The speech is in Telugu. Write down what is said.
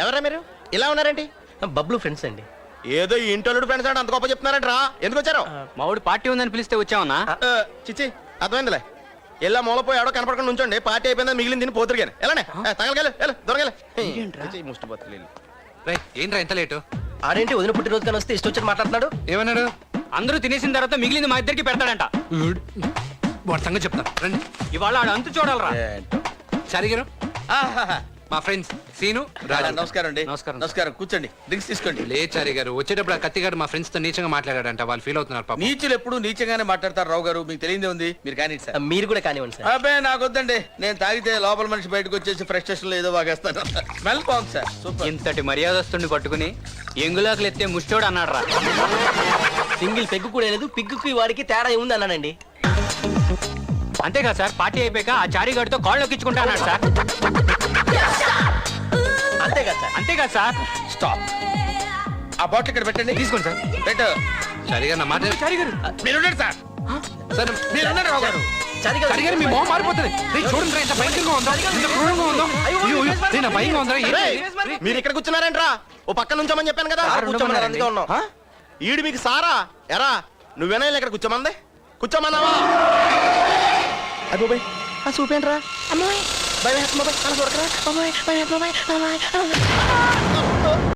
ఎవరా మీరు ఇలా ఉన్నారేంటి? బబ్లు ఫ్రెండ్స్ అండి. ఏదో ఈ ఇంటోళ్ళు ఫ్రెండ్స్ అంటే అంత గొప్ప చెప్తున్నారంటరా. ఎందుకు వచ్చారు? మా ఊడి పార్టీ ఉందని పిలిస్తే వచ్చామన్నా. చిచ్చి అర్థమైందిలే. ఎలా మూలపోయి ఆడో కనపడకుండా ఉంచండి. పార్టీ అయిపోయిందా మిగిలింది తిని పోతురు కానీ ఎలానే తగలగల దొరగలే ముష్టి పోతులు. ఏంట్రా ఎంత లేటు? ఆడేంటి వదిన పుట్టినరోజు కానీ వస్తే ఇష్టం వచ్చి మాట్లాడుతున్నాడు. ఏమన్నాడు? అందరూ తినేసిన తర్వాత మిగిలింది మా ఇద్దరికి పెడతాడంట. వాడి సంగతి చెప్తా రండి. ఇవాళ ఆడు అంతు చూడాలరా. చారిగారు మా ఫ్రెండ్స్ సీను రాజు. నమస్కారం అండి. నమస్కారం. నమస్కారం. కూర్చోండి, డ్రింక్స్ తీసుకోండి. లే చారి గారు వచ్చేటప్పుడు ఆ కత్తిగాడు మా ఫ్రెండ్స్ తో నీచంగా మాట్లాడాడంట. వాళ్ళు ఫీల్ అవుతున్నారు పాపం. నీచులు ఎప్పుడు నీచంగానే మాట్లాడతారు రావు గారు. మీకు తెలియదే ఉంది. మీరు కానీ సార్. మీరు కూడా కానివ్వండి సార్. అబ్బాయి నాకొద్దండి. నేను తాగితే లోపల మనిషి బయటకు వచ్చేసి ఫ్రస్ట్రేషన్ లో ఏదో వాగేస్తాను. స్మెల్ బాగుంది సార్. సూపర్. ఇంతటి మర్యాదస్తుని పట్టుకుని ఎంగులాకులు ఎత్తే ముష్టోడు అన్నాడు రా. సింగిల్ పెగ్గు కూడా లేదు. పిగ్గుకి వాడికి తేడా ఏముంది అన్నానండి. అంతేకాదు సార్, పార్టీ అయిపోయాక ఆ చారిగాడితో కాళ్ళు ఎక్కించుకుంటా అన్నాడు సార్. అంతేగా సార్. అంతేకాదు సార్. స్టాప్. ఆ బాటిల్ ఇక్కడ పెట్టండి. తీసుకోండి సార్. పెట్టు. చారి గారు నా మాట చారిగారు మీరున్నారు సార్. సార్ మీరున్నారు రావు గారు. చారి గారు మీ మొహం మారిపోతుంది. చూడండి ఎంత భయంకరంగా ఉందో, ఎంత క్రూరంగా ఉందో. నా భయంగా ఉందా? రేయ్, మీరు ఇక్కడ కూర్చున్నారేంట్రా? ఓ పక్క నుంచోమని చెప్పాను కదా. కూర్చోమన్నారు, అందుకే ఉన్నాం. ఈడు మీకు సారా ఎరా? నువ్వేనా ఇక్కడ కూర్చోమంది? కూర్చోమన్నావా? అబ్బోయ్ ఆ చూపేంట్రా. అమ్మాయి భయం వేస్తుంది. బాబాయ్ అలా చూడకరా. అమ్మాయి భయం వేస్తుంది.